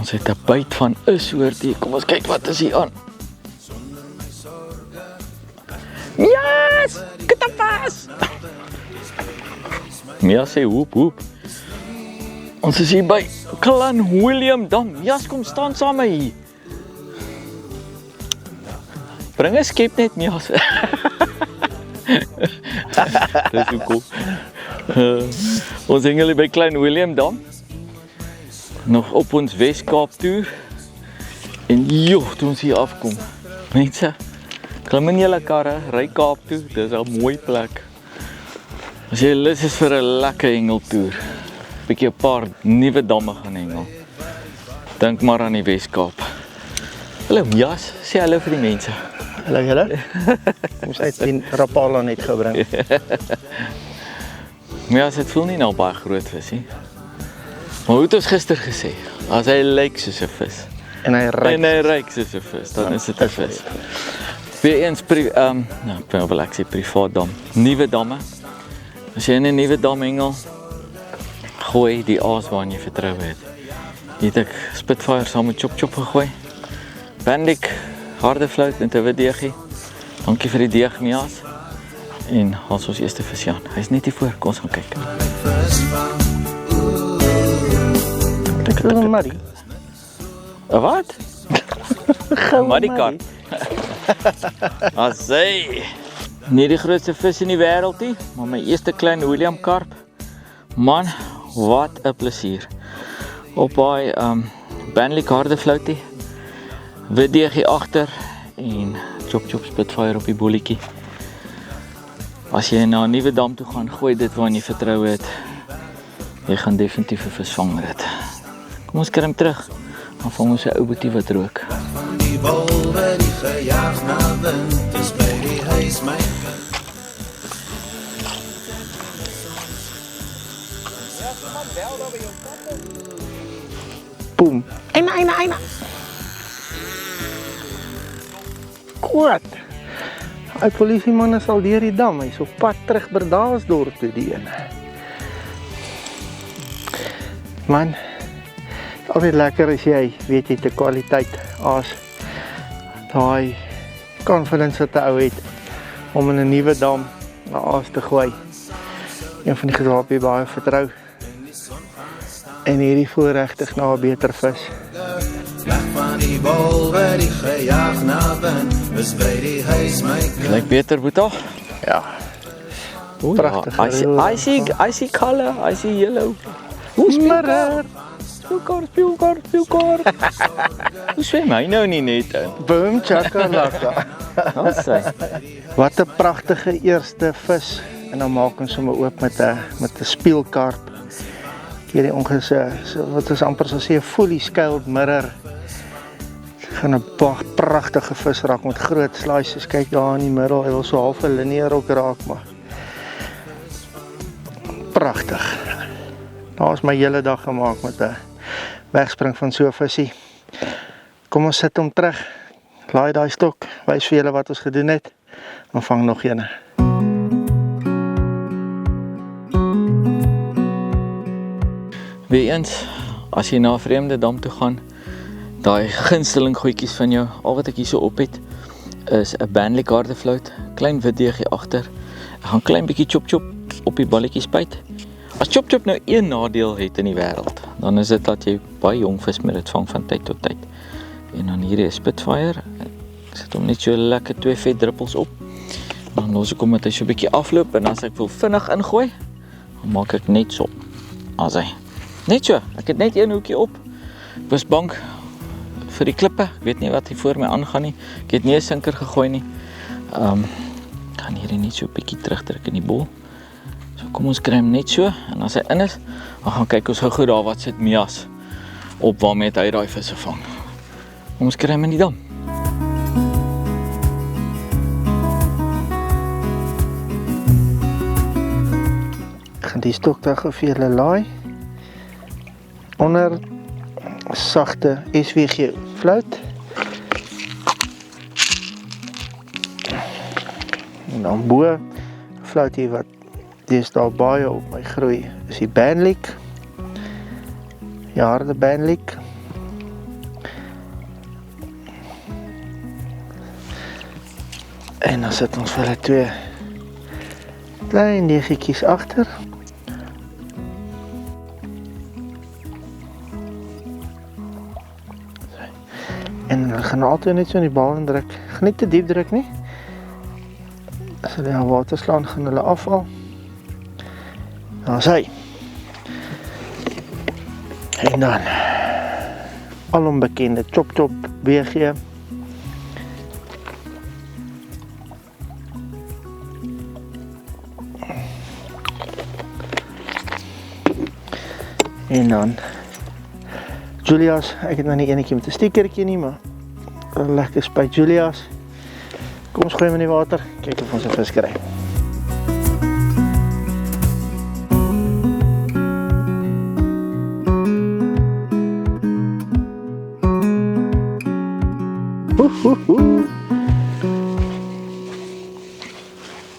Ons het 'n byt van 'n soortie. Kom ons kyk wat is hier aan. Yes! Kitapas! Mia sê hoep hoep. Ons is hier by Clan William Dam. Jas, kom staan saam met hier. Bring 'n skep net, Mia. Dis so cool. Ons hang hier by Clan William Dam. Nog op ons Wes-Kaap toer. En joh, toe ons hier afkom. Mense, klim in julle karre, ry Kaap toe. Dis 'n mooi plek. As jy lus is vir 'n lekker hengeltoer, bietjie 'n paar nuwe damme gaan hengel. Dink maar aan die Wes-Kaap. Hallo Jas, sê hallo vir die mense. Hallo julle. Ons het die Rapala net gebring. Jas, dit voel nie nou baie groot vis nie. Maar hoe het ons gister gesê? As hy lyk soos 'n vis. En hy ryk soos 'n vis, dan is dit 'n vis. Weer eens wil ek sê privaat dam. Nuwe damme. As jy in 'n nuwe dam hengel, gooi die aas waarin jy vertrou het. Hier het ek Spitfire saam met Chop Chop gegooi. Bandik, harde fluit met 'n wit deegie. Dankie vir die deeg, Mias. En ons eerste vis Jan. Hy's net hier voor, kom ons gaan kyk. Dit is 'n Marie. 'n Wat? Goue Marikart. Asai. Nie die grootste vis in die wêreld nie, maar my eerste klein William karp. Man, wat 'n plesier. Op daai Banlik harde floutie. Wit deegie agter en Chop Chop Spitfire op die bolletjie. As jy na 'n nuwe dam toe gaan, gooi dit waarin jy vertrou het. Jy gaan definitief 'n vis vang met dit. Kom ons keer hom terug. Dan vang ons 'n ou boetie wat rook. Die wolwe die gejaag na wind, is by die huis my kind. Boom. Eina. Kwart. Hy polisieman is al deur die dam. Hy's op pad terug Bredasdorp toe die ene. Man, altyd lekker as jy weet jy te kwaliteit aas. Daai confidence wat 'n ou het om in 'n nuwe dam 'n aas te gooi. Een van die gesaap jy baie vertrou. En hierdie voel regtig na 'n beter vis. Weg van die wolwe die gejaag na wind, is by die huis my kind. Lyk beter, Boeta? Ja. Pragtig. Ja. I see color, I see yellow. Hoe Mirror. Speelkaart. Hoe swem hy nou nie net in? Boom chakalaka. Ons sê. Wat 'n pragtige eerste vis. En dan maak ons hom oop met 'n speelkaart. Hierdie wat is amper soos 'n fully scaled mirror. Gaan 'n pragtige vis raak met groot slices. Kyk daar in die middel, hy wil so half 'n linear ook raak, maar pragtig. Nou is my hele dag gemaak met 'n wegspring van so 'n visie. Kom ons sit hom terug. Laai daai stok, wys vir julle wat ons gedoen het. En vang nog een. Weer eens, as jy na 'n vreemde dam toe gaan, daai gunsteling goedjies van jou, al wat ek hier so op het, is 'n Banlik harde fluit, klein wit deegie agter. Ek gaan klein bietjie Chop Chop op die balletjie spuit. As Chop Chop nou een nadeel het in die wêreld, dan is dit dat jy baie jong vis met dit vang van tyd tot tyd. En dan hierdie is Spitfire. Ek sit hom net so lekker 2 vet druppels op. Dan los ek hom met hy so 'n bietjie afloop en as ek wil vinnig ingooi, dan maak ek net so. As hy. Net so, ek het net een hoekie op. Ek was bang vir die klippe. Ek weet nie wat hier voor my aangaan nie. Ek het nie 'n sinker gegooi nie. Gaan hierdie net so 'n bietjie terugdruk in die bol. So kom ons kry hom net so en as hy in is, dan gaan kyk ons gou daar wat sit Mias op waarmee hy daai visse vang. Kom ons kry hom in die dam. Ek gaan die stok daar gou vir julle laai. Onder sagte SVG fluit. En dan bo fluit hier wat deesdae baie op my groei is die Banlik. Ja, harde Banlik. En dan sit ons vir hulle 2 klein deeggetjies agter. En hulle gaan altyd net so in die bal en druk. Gaan nie te diep druk nie. As hulle aan water slaan, gaan hulle afval. Dan sy. En dan alombekende chop chop BG. En dan Julia's, ek het nou nie enetjie met 'n stiekertjie nie, maar 'n lekker spuit Julia's. Kom ons gooi hom in die water, kyk of ons 'n vis kry.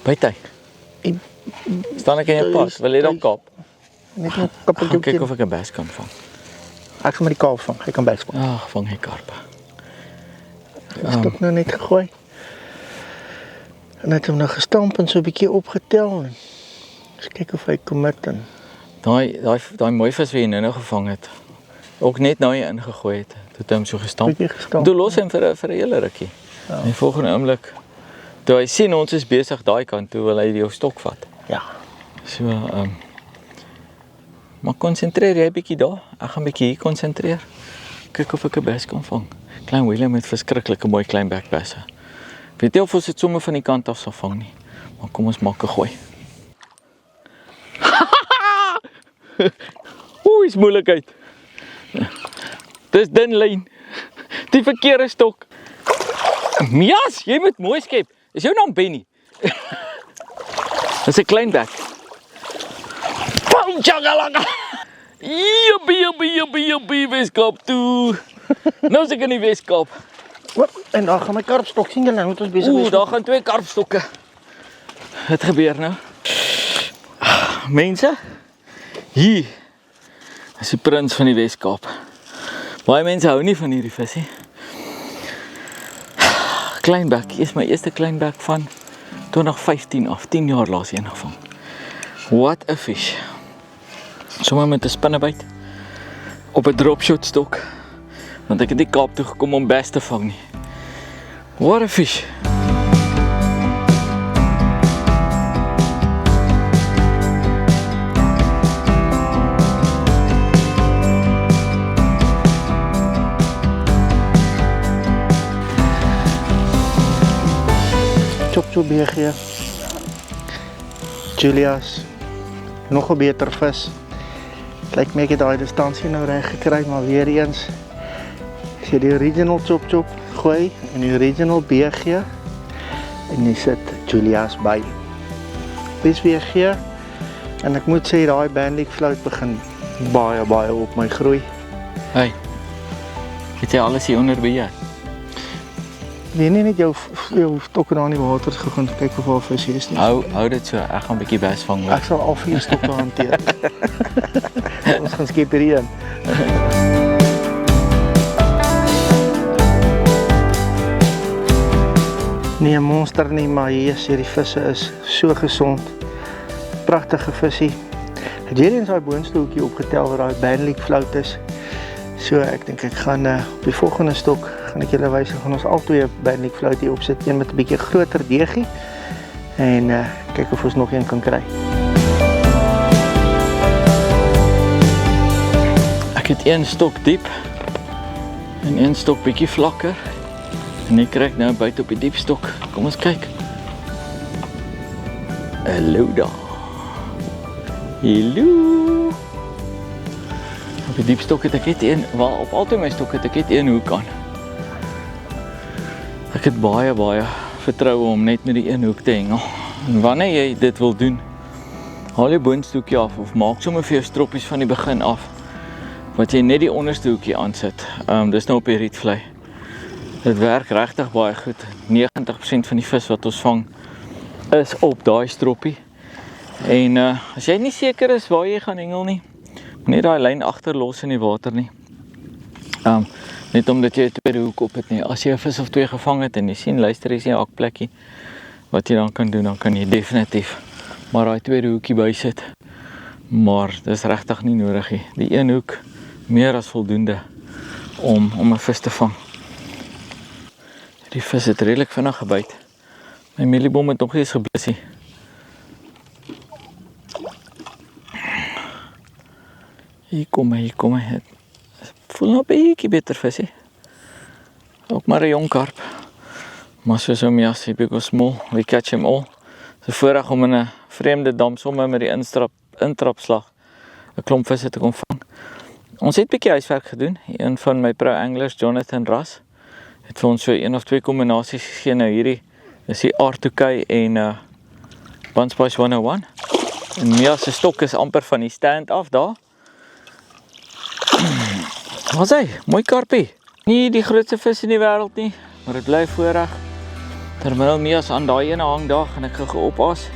Buite. Staan ek in jou pad, wil jy dalk kaap? Net 'n kappeltjie. Kyk of ek 'n bes kan vang. Ek gaan met die kaap vang, hy kan bes vang. Ag, vang hy karpe. Ek het nou net gegooi. En het hom nou gestamp en so 'n bietjie opgetel. Eens kyk of hy kom met en Daai mooi vis wat jy nou gevang het. Ook net nou jy ingegooi het. Toe het hy hom so gestamp. bietjie gestamp. Toe los hy hom vir 'n hele rukkie. Ja. En die volgende oomblik toe hy sien ons is besig daai kant toe wil hy jou stok vat. Ja. So maar konsentreer jy bietjie daar. Ek gaan bietjie hier konsentreer. Kyk of ek 'n bes kan vang. Klein Willem met verskriklike mooi klein bekbesse. Weet nie of ons dit sommer van die kant af sal vang nie. Maar kom ons maak 'n gooi. Oei, is moeilikheid. Dis dun lyn. Die verkeerde stok. Mias, jy moet mooi skep. Is jou naam Benny? Dis 'n klein bek. Pam chagalaka. Jubbie, Weskaap toe. Nou is ek in die Weskaap. Wat? En daar gaan my karpstok sien julle, moet ons besig wees. Daar gaan 2 karpstokke. Wat gebeur nou? Mense, hier is die prins van die Weskaap. Baie mense hou nie van hierdie vis nie. Kleinbek, is my eerste kleinbek van 2015 af, 10 jaar laas een gevang. What a fish. Sommige met 'n spinnebyt op 'n dropshot stok, want ek het nie Kaap toe gekom om bes te vang nie. What a fish. Chop BG. Julia's. Nog 'n beter vis. Lyk my ek het daai distansie nou reg gekry, maar weer eens as jy die original chop gooi en die original BG en jy sit Julia's by. Dis BG en ek moet sê daai bandlik float begin baie op my groei. Hey. Het jy alles hier onder beheer? Weet nie net jou stokke daar in die water gegaan kyk of daar vis is nie. Hou dit so. Ek gaan 'n bietjie bes vang. Ek sal al 4 stokke hanteer. Ons gaan skep hierheen. Nee, 'n monster nie, maar hier is die visse is so gesond. Pragtige visie. Het weer eens daai boonste hoekie opgetel waar daai bandlik float is. So ek dink ek gaan op die volgende stok gaan ek julle wys, gaan ons al 2 bandlik float hier opsit, een met 'n bietjie groter deegie en kyk of ons nog een kan kry. Ek het 1 stok diep en 1 stok bietjie vlakker. En ek kry nou buite op die diep stok. Kom ons kyk. Hallo daar. Hallo. Op die diep stok het ek net een, wel op altyd my stok het ek net een hoek aan. Ek het baie vertroue om net met die een hoek te hengel. En wanneer jy dit wil doen, haal jy boonstoekie af of maak sommer vir jou stroppies van die begin af. Wat jy net die onderste hoekie aansit. Dis nou op die rietvlei. Dit werk regtig baie goed. 90% van die vis wat ons vang is op daai stroppie. En as jy nie seker is waar jy gaan hengel nie, moenie daai lyn agter los in die water nie. Net omdat jy 'n tweede hoek op het nie. As jy 'n vis of twee gevang het en jy sien, luister, is nie 'n hakplekkie wat jy dan kan doen, dan kan jy definitief maar daai tweede hoekie bysit. Maar dis regtig nie nodig nie. Die een hoek meer as voldoende om 'n vis te vang. Die vis het redelik vinnig gebyt. My mieliebom het nog nie eens geblus nie. Hier kom hy. Het voel nou 'n bietjie beter visie. Ook maar 'n jong karp. Maar soos om ja, sê because small, we catch him all. So voorreg om in 'n vreemde dam sommer met die intrapslag 'n klomp visse te kon vang. Ons het 'n bietjie huiswerk gedoen. Een van my pro-anglers, Jonathan Ras, het vir ons so 1 of 2 kombinasies gegee. Nou hierdie is die R2K en Bunspice 101. En Mia se stok is amper van die stand af daar. Wat sê? Mooi karpie. Nie die grootste vis in die wêreld nie, maar dit bly voorreg. Terwyl Mia's aan daai ene hang daar, gaan ek gou opaas.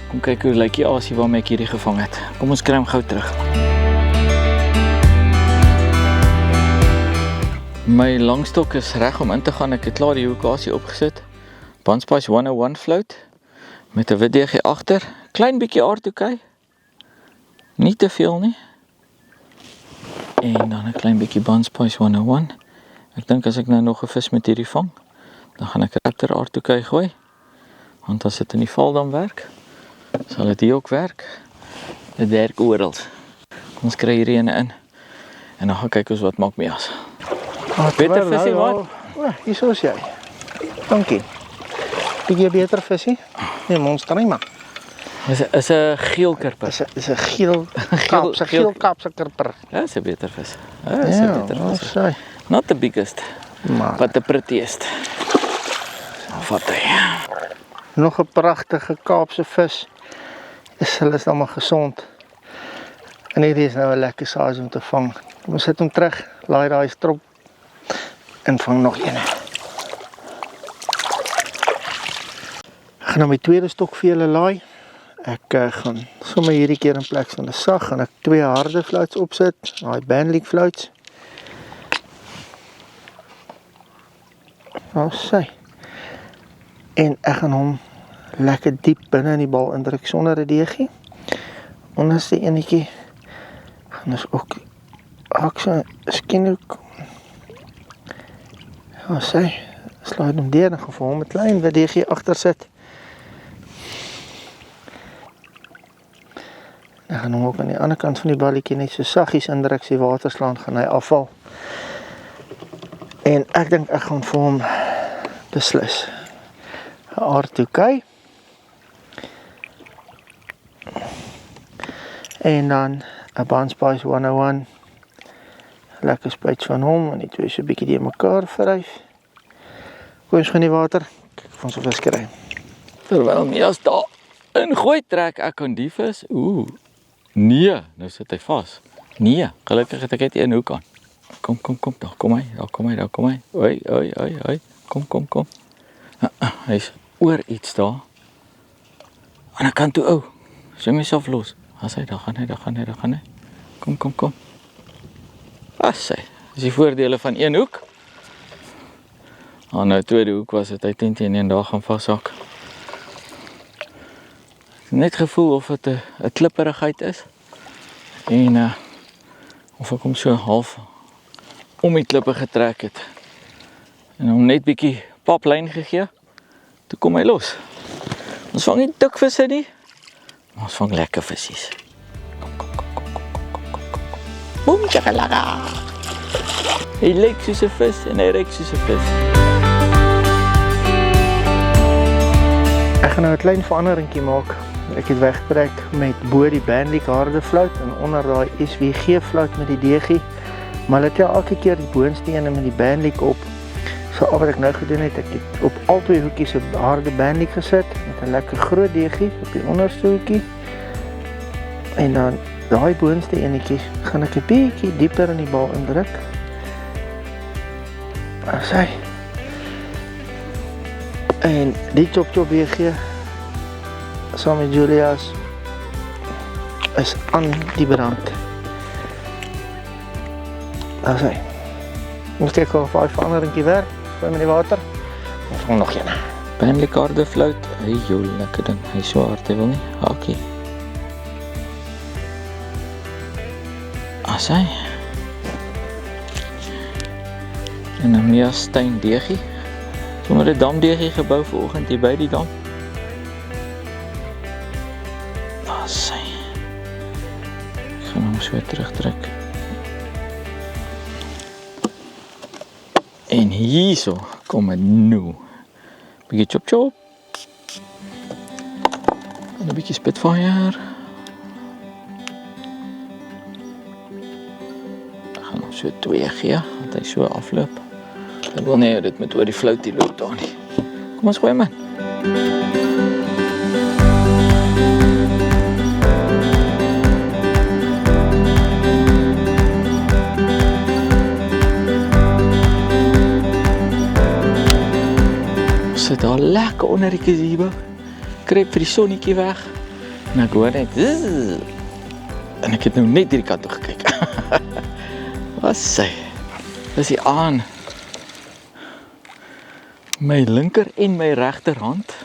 Kom kyk hoe lyk die aasie waarmee ek hierdie gevang het. Kom ons kry hom gou terug. My langstok is reg om in te gaan. Ek het klaar die hoekasie opgesit. Bunspice 101 float met 'n wit deegie agter. Klein bietjie R2K. Nie te veel nie. En dan 'n klein bietjie Bunspice 101. Ek dink as ek nou nog 'n vis met hierdie vang, dan gaan ek Raptor R2K gooi. Want as dit in die val dan werk, sal dit hier ook werk. Dit werk oral. Kom ons kry hierdie ene in. En dan gaan kyk ons wat maak Mia's. Beter visie wat? Hier is jy. Dankie. Bietjie beter visie? Nee, monster nie man. Is 'n geel karper. Is 'n geel Kaapse karper. Ja, is 'n beter vis. Ja, is 'n beter vis. Not the biggest, but the prettiest. Vat hy. Nog 'n pragtige Kaapse vis. Hulle is dan maar gesond. En hierdie is nou 'n lekker size om te vang. Kom ons sit hom terug, laai daai strop en vang nog een. Ek gaan nou my tweede stok vir julle laai. Ek gaan sommer hierdie keer in plek van 'n sag gaan ek 2 harde floats opsit, daai Bandlik floats. Nou sê. En ek gaan hom lekker diep binne in die bal indruk sonder 'n deegie. Onderste enetjie gaan ons ook aksie skinhoek. Ja, sê, sluit hom deur en gaan vir hom 'n klein wit deegie agter sit. Dan gaan hom ook aan die ander kant van die balletjie net so saggies indruk, as die water slaan gaan hy afval. En ek dink ek gaan vir hom beslis 'n R2K. En dan 'n Bunspice 101. Lekker spuit van hom en die twee so 'n bietjie die mekaar vryf. Gooi ons in die water. Kyk of ons 'n vis kry. Terwyl Mia's daar ingooi, trek ek aan die vis. Nee, nou sit hy vas. Nee, gelukkig het ek net een hoek aan. Kom, daar kom hy. Oi. Kom. Hy's oor iets daar. Aan die kant toe, ou. Sy myself los. Daar gaan hy. Kom. As hy. Dis die voordele van een hoek. Nou tweede hoek was dit hy teen een daar gaan vashak. Net gevoel of dit 'n klipperigheid is. En of ek hom so half om die klippe getrek het. En hom net bietjie paplyn gegee. Toe kom hy los. Ons vang nie dik visse nie. Maar ons vang lekker visies. Kom. Boom chakalaka. Hy lyk soos 'n vis en hy ruik soos 'n vis. Ek gaan nou 'n klein veranderingkie maak. Ek het weggetrek met bo die Bandlik harde float en onder daai SWG float met die deegie. Maar hulle tel elke keer die boonste ene met die Bandlik op. So al wat ek nou gedoen het, ek het op al twee hoekies 'n harde Bandlik gesit met 'n lekker groot deegie op die onderste hoekie. En dan daai boonste enetjie gaan ek 'n bietjie dieper in die bal indruk. As hy. En die chop BG saam met Julia's is aan die brand. As hy. Ons kyk of daai veranderingkie werk. Gooi met die water. Ons gaan nog een. Bandlik hardefluit, hy jou lekker ding. Hy is so hard, hy wil nie. Hakie. As hy. En dan Mia Stein deegie. Sommer 'n damdeegie gebou vanoggend hier by die dam. As hy. Ek gaan hom so terugtrek. En hierso kom het nou. Bietjie chop chop. En 'n bietjie Spitfire. Ek gaan hom so 2 gee, dat hy so afloop. Ek wil nie dit met oor die floutie loop daar nie. Kom ons gooi hom in. Sit daar lekker onder die gazebo. Kruip vir die sonnetjie weg. En ek hoor net zzz, en ek het nou net hierdie kant toe gekyk. Wat sê? Dis die aan. My linker en my regterhand.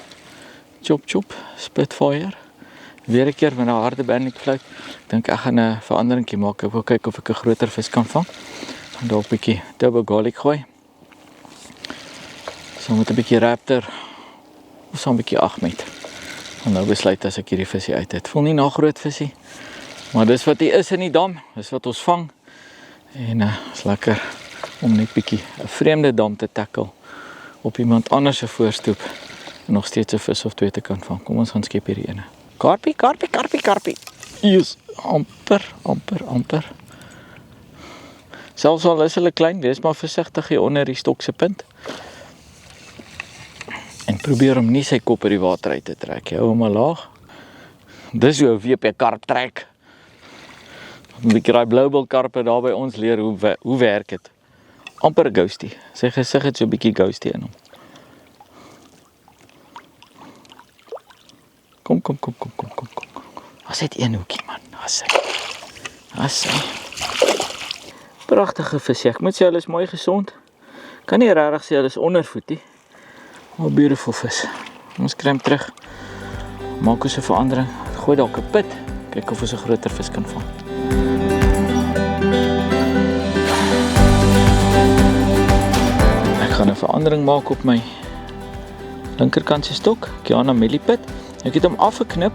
Chop chop, Spitfire. Weer 'n keer met 'n harde bandlik fluit. Ek dink ek gaan 'n veranderingkie maak. Ek wil kyk of ek 'n groter vis kan vang. En dalk 'n bietjie turbo garlic gooi. So met 'n bietjie raptor of so 'n bietjie Ahmed. En nou besluit as ek hierdie visie uit het. Voel nie na groot visie, maar dis wat hy is in die dam. Dis wat ons vang. En is lekker om net bietjie 'n vreemde dam te tackle op iemand anders se voorstoep en nog steeds 'n vis of 2 te kan vang. Kom ons gaan skep hierdie ene. Karpie, karpie, karpie, karpie. Yes, amper. Selfs al is hulle klein, wees maar versigtig hier onder die stok se punt. En probeer om nie sy kop uit die water uit te trek. Hou hom maar laag. Dis hoe 'n WP karp trek. 'n Bietjie daai bloubil karpe daar by ons leer hoe werk dit. Amper 'n ghostie. Sy gesig het so 'n bietjie ghostie in hom. Kom. As dit een hoekie man. As hy. Pragtige vis. Ek moet sê hulle is mooi gesond. Kan nie regtig sê hulle is ondervoed nie. Oh, beautiful vis. Ons kry hom terug. Maak ons 'n verandering. Gooi dalk 'n pit. Kyk of ons 'n groter vis kan vang. Ek gaan 'n verandering maak op my linkerkant se stok. Kiana Millipit. Ek het hom afgeknip.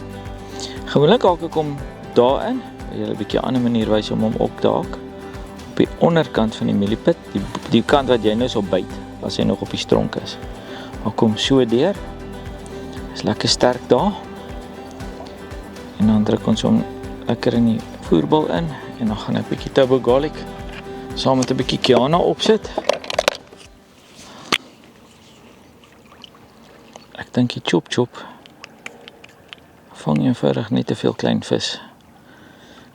Gewoonlik haak ek hom daarin. Jy 'n bietjie ander manier wys om hom op te haak. Op die onderkant van die millipit, die kant wat jy nou so byt as hy nog op die stronk is. Ek kom so deur. Is lekker sterk daar. En dan druk ons hom lekker in die voerbal in en dan gaan ek 'n bietjie turbo garlic saam met 'n bietjie Kiana opsit. Ek dink die chop chop vang eenvoudig net te veel klein vis.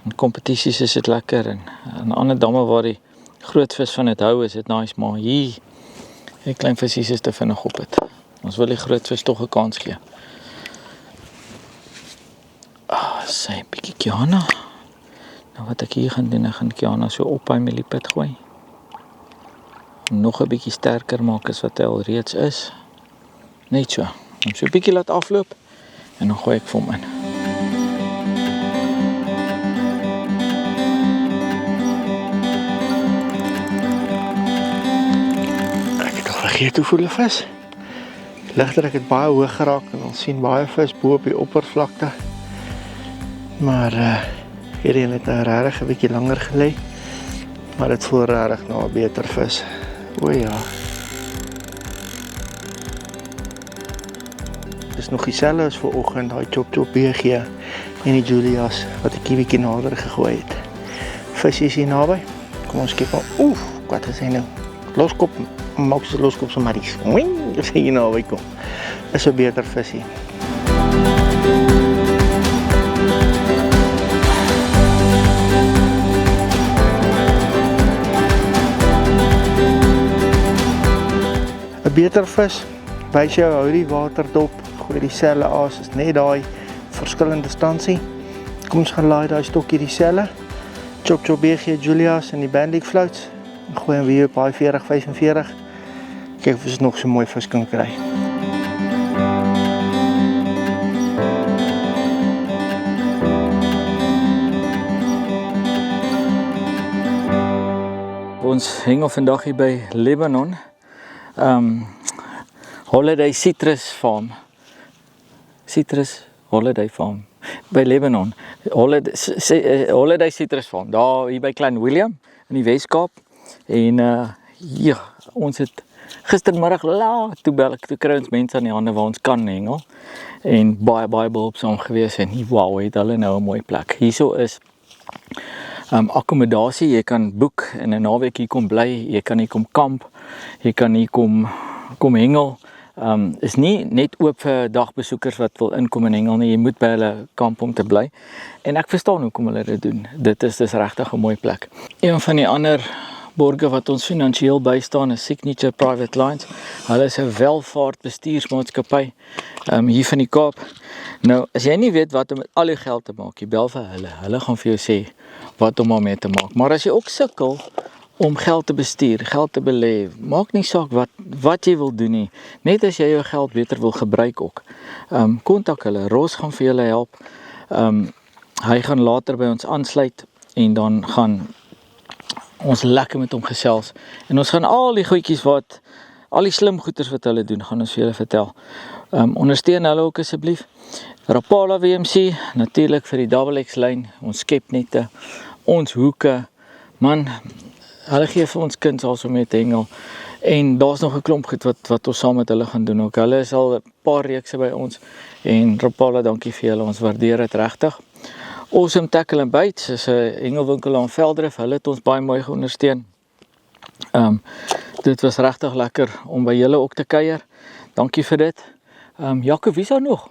In kompetisies is dit lekker en in ander damme waar die groot vis van dit hou is dit nice, maar hier die klein visies is te vinnig op het. Ons wil die groot vis tog 'n kans gee. Sy bietjie Kiana. Nou wat ek hier gaan doen, ek gaan Kiana so op hy millipit gooi. Nog 'n bietjie sterker maak as wat hy al reeds is. Net so. Om so 'n bietjie laat afloop en dan gooi ek vir hom in. Vergeet hoe voel 'n vis. Ligter ek het baie hoog geraak en ons sien baie vis bo op die oppervlakte. Maar hierdie het nou regtig 'n bietjie langer gelê. Maar dit voel regtig na 'n beter vis. O ja. Dis nog dieselfde as vanoggend, daai chop BG en die Julias wat ek 'n bietjie nader gegooi het. Visie is hier naby. Kom ons kyk maar. Oef, wat is hy nou? Loskop. Maak sy loskop so maar iets. Wing, dis hier nou by kom. Is 'n beter visie. Beter vis, wys jou hou die water dop, gooi die selle aas, is net daai verskillende distansie. Kom ons gaan laai daai stokkie die selle. Chop BG Julias en die bandlik floats. Gooi hom weer op daai 40-45. Kyk of ons nog so mooi vis kan kry. Ons hengel vandag hier by Lebanon. Holiday Citrus Farm. Citrus Holiday Farm. By Lebanon. Holiday Citrus Farm. Daar hier by Klein Willem in die Weskaap. En ja, ons het gistermiddag laat toe kry ons mense aan die hande waar ons kan hengel. En baie behulpsaam gewees en wow, het hulle nou 'n mooi plek. Hierso is akkommodasie, jy kan boek en 'n naweek hier kom bly, jy kan hier kom kamp, jy kan hier kom hengel. Is nie net oop vir dagbesoekers wat wil inkom en hengel nie, jy moet by hulle kamp om te bly. En ek verstaan hoekom hulle dit doen. Dit is dus regtig 'n mooi plek. Een van die ander borge wat ons finansiëel bystaan is Signature Private Lines. Hulle is 'n welvaartbestuursmaatskappy hier van die Kaap. Nou, as jy nie weet wat om met al jou geld te maak, jy bel vir hulle. Hulle gaan vir jou sê wat om daarmee te maak. Maar as jy ook sukkel om geld te bestuur, geld te belê, maak nie saak wat jy wil doen nie. Net as jy jou geld beter wil gebruik ook. Kontak hulle. Ros gaan vir julle help. Hy gaan later by ons aansluit en dan gaan ons lekker met hom gesels. En ons gaan al die goedjies al die slim goeders wat hulle doen, gaan ons vir julle vertel. Ondersteun hulle ook asseblief. Rapala WMC, natuurlik vir die XX lyn, ons skepnette, ons hoeke. Man, hulle gee vir ons kuns also met hengel. En daar's nog 'n klomp goed wat ons saam met hulle gaan doen ook. Hulle is al 'n paar reekse by ons en Rapala, dankie vir julle, ons waardeer dit regtig. Awesome Tackle and Baits is 'n hengelwinkel aan Veldrif. Hulle het ons baie mooi geondersteun. Dit was regtig lekker om by julle ook te kuier. Dankie vir dit. Jaco, wie is daar nog?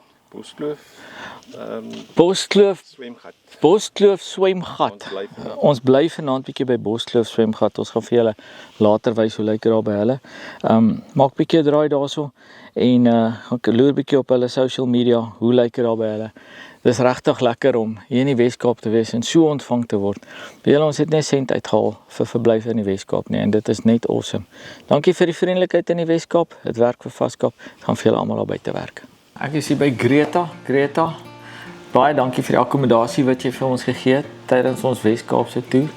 Boskloof Swemgat. Boskloof Swemgat. Ons bly vanaand bietjie by Boskloof Swemgat. Ons gaan vir julle later wys hoe lyk dit daar by hulle. Maak bietjie 'n draai daarso en gaan loer bietjie op hulle social media hoe lyk dit daar by hulle. Dis regtig lekker om hier in die Weskaap te wees en so ontvang te word. By julle, ons het net sent uitgehaal vir verblyf in die Weskaap nie en dit is net awesome. Dankie vir die vriendelikheid in die Weskaap. Dit werk vir Vaskap. Dit gaan vir julle almal daar buite werk. Ek is hier by Greta. Baie dankie vir die akkommodasie wat jy vir ons gegee het tydens ons Weskaapse toer.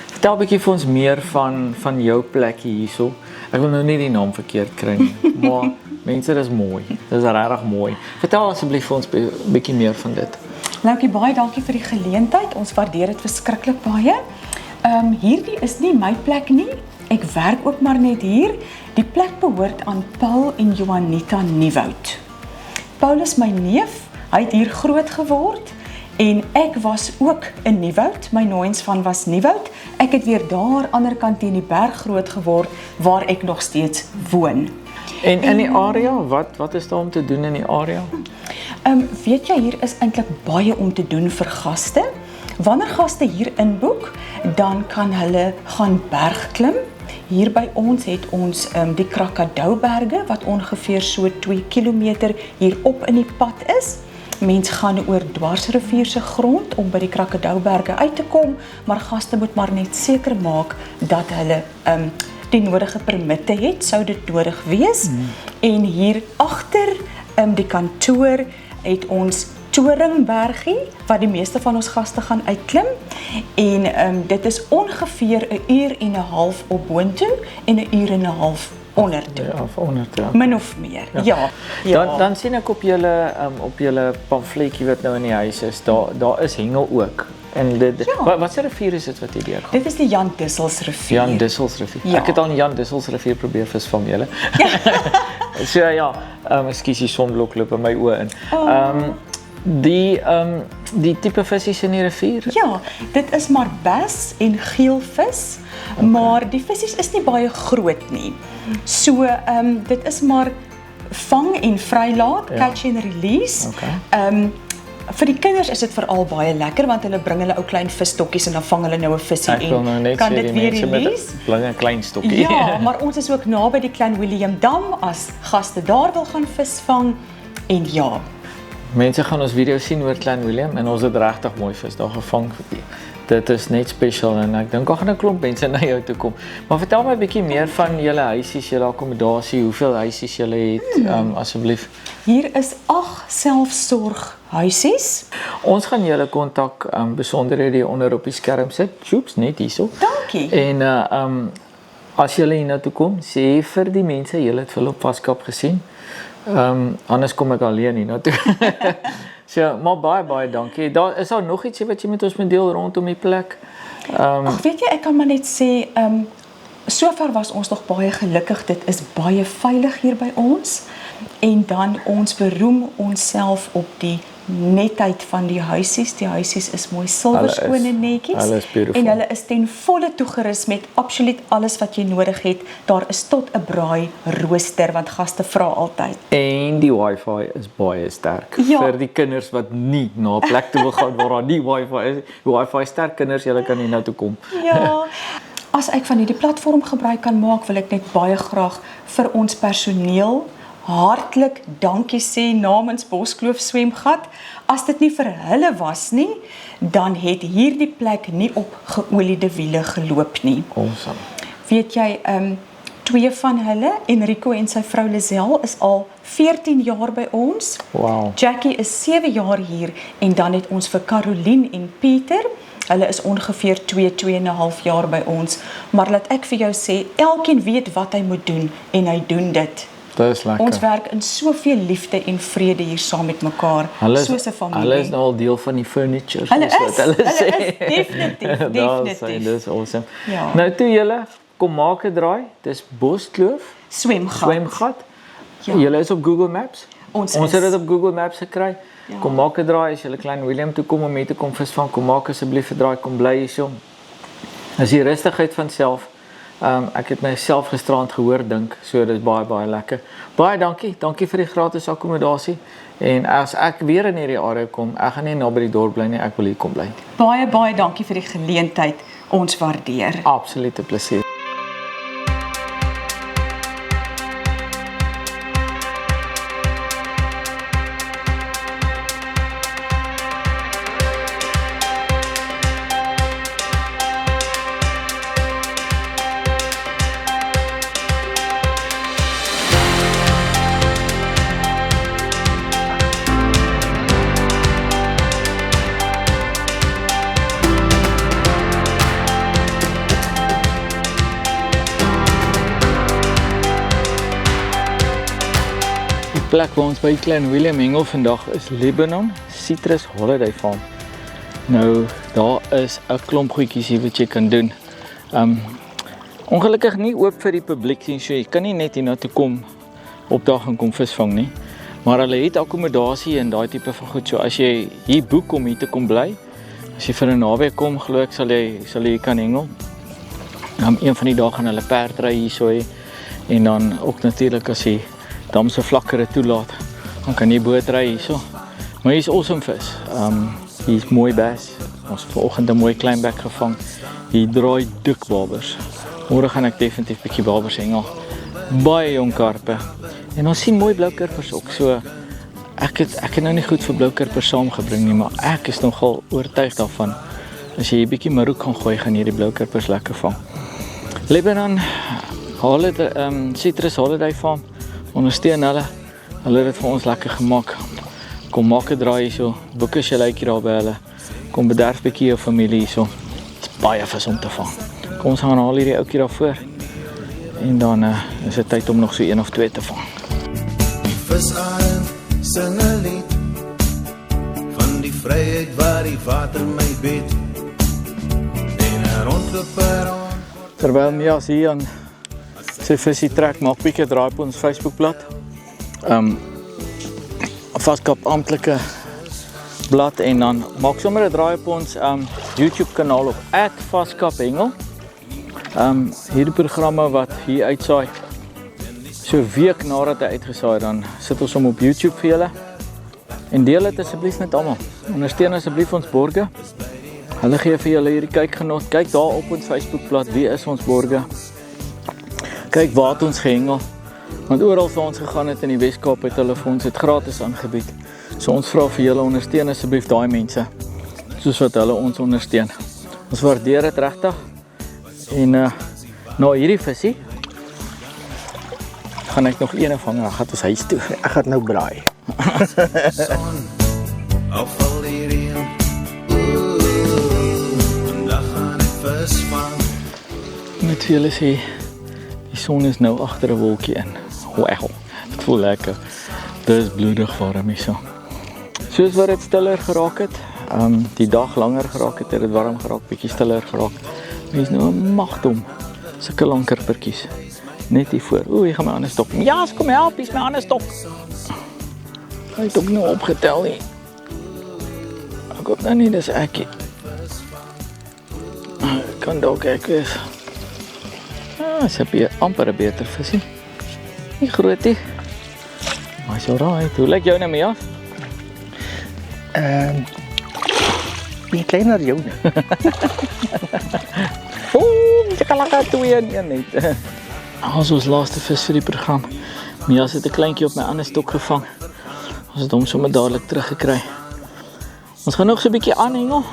Vertel 'n bietjie vir ons meer van jou plekkie hierso. Ek wil nou nie die naam verkeerd kry nie, maar mense, dis mooi. Dis regtig mooi. Vertel asseblief vir ons 'n bietjie meer van dit. Loukie, baie dankie vir die geleentheid. Ons waardeer dit verskriklik baie. Hierdie is nie my plek nie. Ek werk ook maar net hier. Die plek behoort aan Paul en Johanita Nieuwoud. Paul is my neef. Hy het hier groot geword en ek was ook in Nieuwoud. My nooiens van was Nieuwoud. Ek het weer daar ander kant teen die berg groot geword waar ek nog steeds woon. En in die area, wat is daar om te doen in die area? Weet jy, hier is eintlik baie om te doen vir gaste. Wanneer gaste hier inboek, dan kan hulle gaan bergklim. Hier by ons het ons die Krakadouberge wat ongeveer so 2 kilometer hier op in die pad is. Mens gaan oor Dwarsrivier se grond om by die Krakadouberge uit te kom, maar gaste moet maar net seker maak dat hulle die nodige permitte het, sou dit nodig wees. En hier agter die kantoor het ons Toringbergie, wat die meeste van ons gaste gaan uitklim. En dit is ongeveer 1 uur en 'n half op boontoe en 1 uur en 'n half ondertoe. Ja, of ondertoe. Min of meer, ja. Dan sien ek op julle pamfletjie wat nou in die huis is, daar is hengel ook. En wat se rivier is dit wat hier deurgaan? Dit is die Jan Dissels rivier. Jan Dissels rivier. Ja. Ek het al in Jan Dissels rivier probeer visvang julle. So ja, ekskuus, die sonblok loop in my oë in. Die tipe visse in die rivier? Ja, dit is maar bass en geelvis, maar die visse is nie baie groot nie. So, dit is maar vang en vrylaat, catch and release. Vir die kinders is dit veral baie lekker, want hulle bring hulle ou klein visstokkies en dan vang hulle nou 'n visie en kan dit weer release. Bring 'n klein stokkie. Ja, maar ons is ook naby die Klein Willem Dam as gaste daar wil gaan visvang en ja. Mense gaan ons video sien oor Klein Willem en ons het regtig mooi vis daar gevang. dit is net special en ek dink daar gaan 'n klomp mense na jou toe kom. Maar vertel my 'n bietjie meer van julle huisies, julle akkommodasie, hoeveel huisies julle het, asseblief. Hier is 8 selfsorghuisies. Ons gaan julle kontak besonderhede onder op die skerm sit. Sjoeps, net hierso. Dankie. En as julle hier na toe kom, sê vir die mense julle het hulle op Vaskap gesien. Anders kom ek alleen hier na toe. So, maar baie dankie. Daar is daar nog ietsie wat jy met ons moet deel rondom die plek? Ag, weet jy, ek kan maar net sê, sover was ons nog baie gelukkig. Dit is baie veilig hier by ons. En dan ons beroem onsself op die netheid van die huisies. Die huisies is mooi silverskoon en netjies. Hulle is beautiful. En hulle is ten volle toegerus met absoluut alles wat jy nodig het. Daar is tot 'n braai rooster want gaste vra altyd. En die wifi is baie sterk. Ja. Vir die kinders wat nie na 'n plek toe wil gaan waar daar nie wifi is. Die wifi sterk kinders, julle kan hier nou toe kom. Ja. As ek van hierdie platform gebruik kan maak, wil ek net baie graag vir ons personeel hartlik dankie sê namens Boskloof Swemgat. As dit nie vir hulle was nie, dan het hierdie plek nie op geoliede wiele geloop nie. Awesome. Weet jy, 2 van hulle, Enrico en sy vrou Lizelle, is al 14 jaar by ons. Wow. Jackie is 7 jaar hier en dan het ons vir Caroline en Pieter. Hulle is ongeveer 2,5 jaar by ons. Maar laat ek vir jou sê, elkeen weet wat hy moet doen en hy doen dit. Dit is lekker. Ons werk in soveel liefde en vrede hier saam met mekaar, soos 'n familie. Hulle is nou al deel van die furniture. Hulle soos wat is sê. definitief, definitief. Dit is awesome. Ja. Nou toe julle, kom maak 'n draai. Dis Boskloof Swemgat. Ja. Julle is op Google Maps. Ons het is. dit op Google Maps gekry. Ja. Kom maak 'n draai as julle Klein Willem toe kom om mee te kom visvang. Kom maak asseblief 'n draai, kom bly hierso. Is die rustigheid van self. Ek het myself gisterand gehoor dink, so dit is baie lekker. Baie dankie vir die gratis akkommodasie. En as ek weer in hierdie area kom, ek gaan nie naby die dorp bly nie, ek wil hier kom bly. Baie dankie vir die geleentheid. Ons waardeer. Absolute plesier. Die plek waar ons by Klein Willem hengel vandag is Lebanon Citrus Holiday Farm. Nou, daar is 'n klomp goedjies hier wat jy kan doen. Ongelukkig nie oop vir die publiek nie, so jy kan nie net hier na toe kom opdag en kom visvang nie. Maar hulle het akkommodasie en daai tipe van goed. So as jy hier boek om hier te kom bly, as jy vir 'n naweek kom, glo ek sal jy kan hengel. Een van die dae gaan hulle perdry hierso hê en dan ook natuurlik as jy dam se vlakkere toelaat, dan kan jy bootry hierso. Maar hier is awesome vis. Hier is mooi bass. Ons het vanoggend 'n mooi klein bek gevang. Hier draai dik babers. Môre gaan ek definitief 'n bietjie babers hengel. Baie jong karpe. En ons sien mooi blou kurpers ook. So ek het nou nie goed vir blou kurpers saamgebring nie, maar ek is nogal oortuig daarvan. As jy 'n bietjie maroek gaan gooi, gaan jy die blou kurpers lekker vang. Lebanon Citrus Holiday Farm. Ondersteun hulle. Hulle het dit vir ons lekker gemaak. Kom maak 'n draai hierso. Boek 'n sjelytjie daar by hulle. Kom bederf 'n bietjie jou familie hierso. Dit's baie vis om te vang. Kom ons gaan haal hierdie ouetjie daarvoor. En dan is dit tyd om nog so 1 of 2 te vang. Die visarend sing 'n lied van die vryheid waar die water my bied. En 'n rondloper aan. Terwyl Mias hier aan sy visie trek, maak bietjie draai op ons Facebookblad. Vaskap amptelike blad en dan maak sommer 'n draai op ons YouTube kanaal op @vaskaphengel. Hierdie programme wat hier uitsaai, so 'n week nadat hy uitgesaai, dan sit ons hom op YouTube vir julle. En deel dit asseblief met almal. Ondersteun asseblief ons borge. Hulle gee vir julle hierdie kykgenot. Kyk daar op ons Facebookblad, wie is ons borge? Kyk waar het ons gehengel. Want oral waar ons gegaan het in die Weskaap het hulle vir ons dit gratis aangebied. So ons vra vir julle ondersteun asseblief daai mense, soos wat hulle ons ondersteun. Ons waardeer dit regtig. En na hierdie visie gaan ek nog een vang en dan gaan ons huis toe. Ek gaan nou braai. Son, of val die reën. Vandag gaan ek vis vang. Met vir julle sê, die son is nou agter 'n wolkie in. Wow, dit voel lekker. Dit is bloedig warm hierso. Soos wat dit stiller geraak het, die dag langer geraak het dit warm geraak, bietjie stiller geraak. Mens nou 'n magdom, sulke lang kerpertjies. Net hier voor. Oei, hier gaan my ander stok. Ja, kom help, hier's my ander stok. Hy het ook nou opgetel nie. Ek hoop nou nie, dis ekie. Kan dalk ek wees. Is heb amper 'n beter visie. Nie grootie. Maar is alright. Hoe lyk jou nou mee af? Bietjie kleiner jou. Jy kan lekker 2 in 1 net. As ons laaste vis vir die program. Mias het 'n kleintjie op my ander stok gevang. Ons het hom sommer dadelik teruggekry. Ons gaan nog so 'n bietjie aanhengel.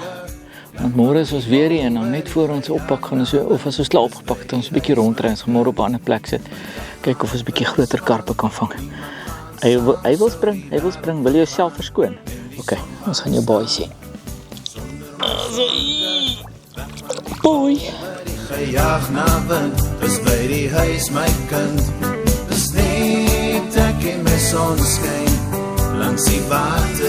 Want môre is ons weer hier en dan net voor ons oppak gaan ons of as ons klaar opgepak het, ons 'n bietjie rondry, ons gaan môre op 'n ander plek sit. Kyk of ons 'n bietjie groter karpe kan vang. Hy wil spring, wil jy jouself verskoon? OK, ons gaan jou baie sien. Boy. Gejaag na wind, dis by die huis my kind. Dis net ek en my sonskyn langs die water.